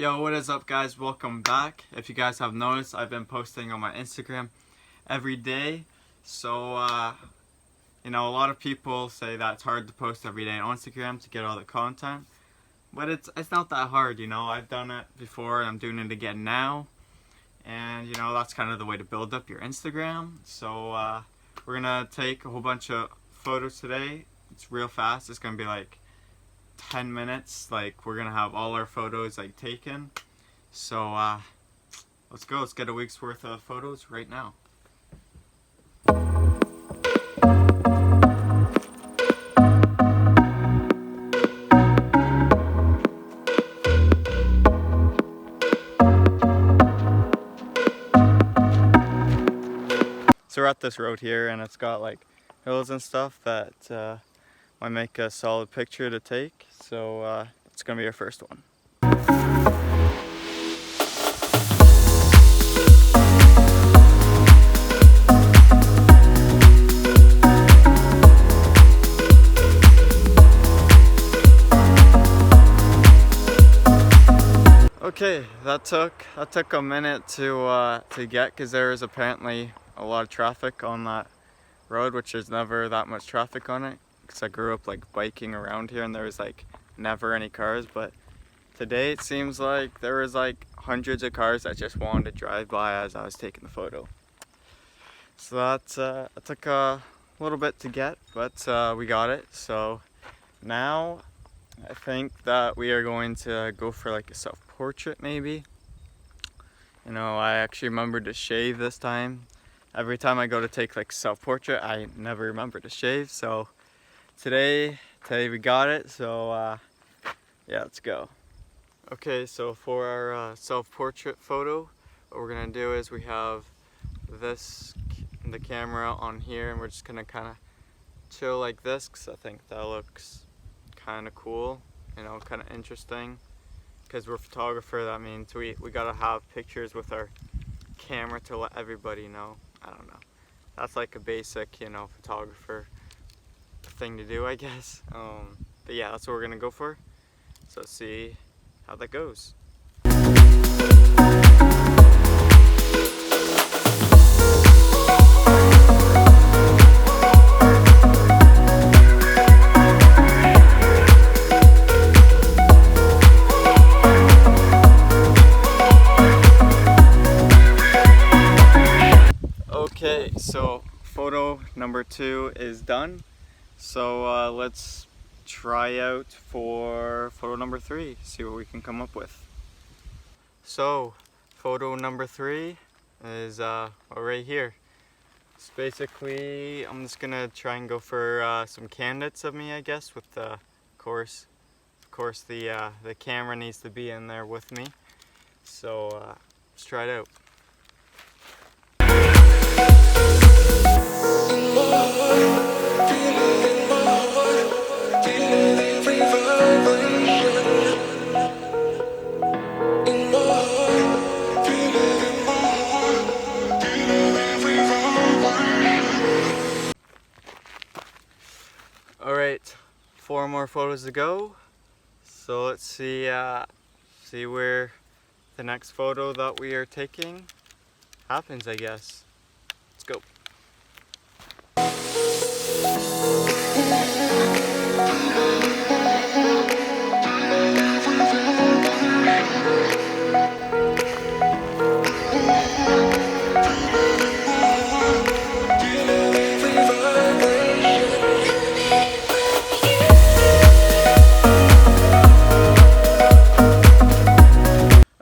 Yo, what is up guys? Welcome back. If you guys have noticed, I've been posting on my Instagram every day. So, a lot of people say that it's hard to post every day on Instagram to get all the content. But it's not that hard, I've done it before and I'm doing it again now. And, that's kind of the way to build up your Instagram. So, we're going to take a whole bunch of photos today. It's real fast. It's going to be like 10 minutes. Like, we're gonna have all our photos taken. So let's go. Let's get a week's worth of photos right now. So we're at this road here and it's got like hills and stuff that might make a solid picture to take, so it's gonna be our first one. Okay, that took a minute to get, because there is apparently a lot of traffic on that road, which there's never that much traffic on it. Because I grew up biking around here and there was never any cars, but today it seems like there was hundreds of cars that just wanted to drive by as I was taking the photo. So that took a little bit to get, but we got it. So now I think that we are going to go for a self-portrait maybe. I actually remembered to shave this time. Every time I go to take self-portrait, I never remember to shave, so Today we got it, so yeah, let's go. Okay, so for our self-portrait photo, what we're gonna do is we have the camera on here, and we're just gonna kind of chill like this, because I think that looks kind of cool, kind of interesting. Because we're a photographer, that means we gotta have pictures with our camera to let everybody know. I don't know. That's a basic, photographer thing to do, I guess. But yeah, that's what we're gonna go for. So let's see how that goes. Okay, so photo number 2 is done. So let's try out for photo number 3, see what we can come up with. So photo number 3 is right here. It's basically, I'm just gonna try and go for some candidates of me, I guess, with of course the camera needs to be in there with me. So let's try it out. Alright, 4 more photos to go. So let's see where the next photo that we are taking happens, I guess. Let's go.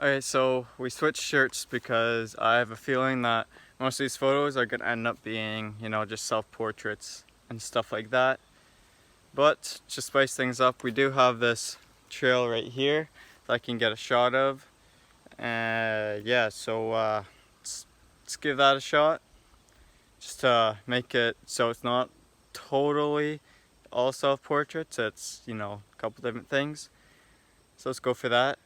Alright, so we switched shirts because I have a feeling that most of these photos are going to end up being, just self-portraits and stuff like that. But to spice things up, we do have this trail right here that I can get a shot of. Yeah, so let's give that a shot. Just to make it so it's not totally all self-portraits, it's, a couple different things. So let's go for that.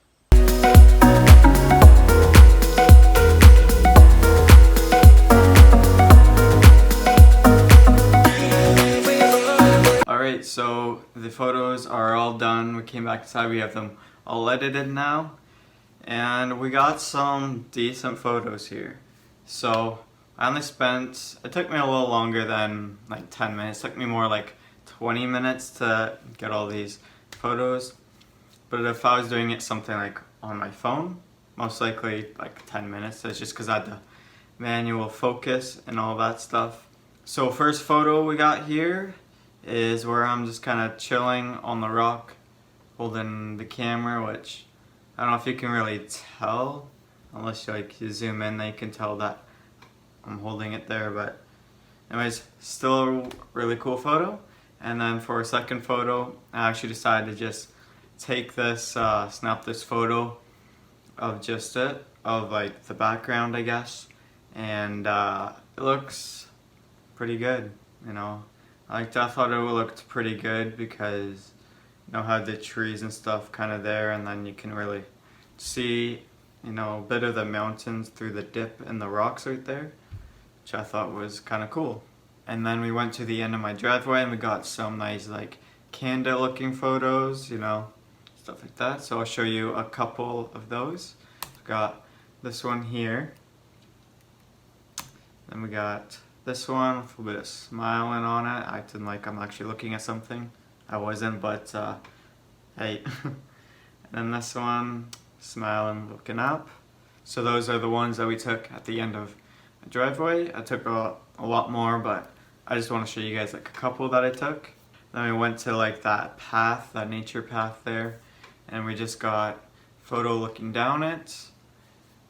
Alright, so the photos are all done. We came back inside, we have them all edited now. and we got some decent photos here. So I only spent, it took me a little longer than like 10 minutes. It took me more like 20 minutes to get all these photos. But if I was doing it something like on my phone, most likely like 10 minutes. It's just because I had the manual focus and all that stuff. So first photo we got here is where I'm just kind of chilling on the rock holding the camera, which I don't know if you can really tell unless you zoom in, then you can tell that I'm holding it there. But anyways, still a really cool photo. And then for a second photo, I actually decided to just take this, snap this photo of just it, of like the background, I guess. And it looks pretty good, you know. I thought it looked pretty good because you know how the trees and stuff kind of there, and then you can really see, you know, a bit of the mountains through the dip in the rocks right there, which I thought was kind of cool. And then we went to the end of my driveway and we got some nice like candid looking photos, you know, stuff like that. So I'll show you a couple of those. We've got this one here. Then we got this one with a bit of smiling on it, acting like I'm actually looking at something. I wasn't, but hey. And then this one, smiling, looking up. So those are the ones that we took at the end of the driveway. I took a lot more, but I just want to show you guys like a couple that I took. Then we went to like that path, that nature path there, and we just got photo looking down it,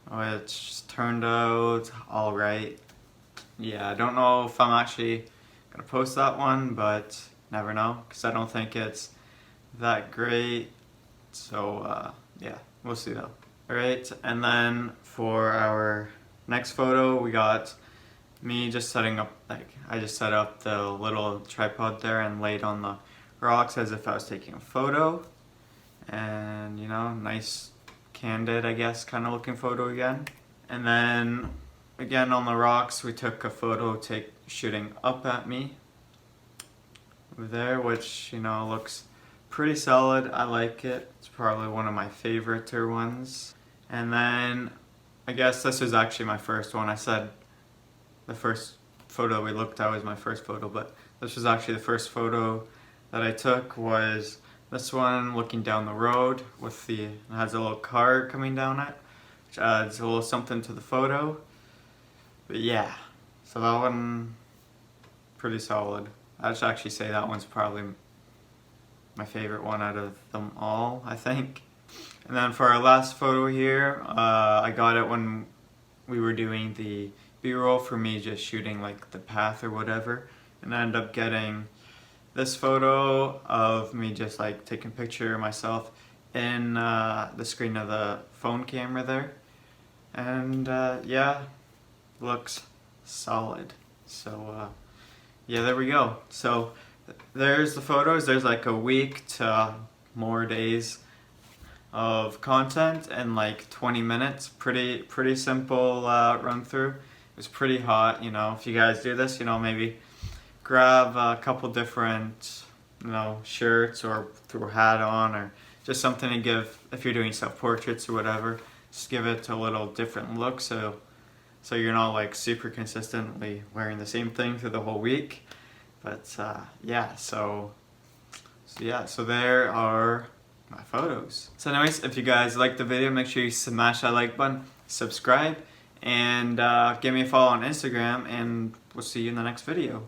which turned out alright. Yeah, I don't know if I'm actually gonna post that one, but never know, because I don't think it's that great. So yeah, we'll see though. Alright, and then for our next photo, we got me just setting up, like I just set up the little tripod there and laid on the rocks as if I was taking a photo. And you know, nice candid, I guess, kind of looking photo again. And then again on the rocks, we took a photo shooting up at me over there, which, you know, looks pretty solid. I like it. It's probably one of my favorite ones. And then I guess this is actually my first one. I said the first photo we looked at was my first photo, but this was actually the first photo that I took, was this one looking down the road with it has a little car coming down it, which adds a little something to the photo. But yeah, so that one, pretty solid. I'd actually say that one's probably my favorite one out of them all, I think. And then for our last photo here, I got it when we were doing the B-roll for me just shooting like the path or whatever, and I ended up getting this photo of me just like taking a picture of myself in the screen of the phone camera there. And yeah, looks solid. So yeah, there we go. So there's the photos. There's like a week to more days of content in like 20 minutes. Pretty simple run through. It was pretty hot, you know. If you guys do this, you know, maybe grab a couple different, you know, shirts or throw a hat on, or just something to give, if you're doing self-portraits or whatever, just give it a little different look, so you're not like super consistently wearing the same thing through the whole week. But yeah, so there are my photos. So anyways, if you guys liked the video, make sure you smash that like button, subscribe, and give me a follow on Instagram, and we'll see you in the next video.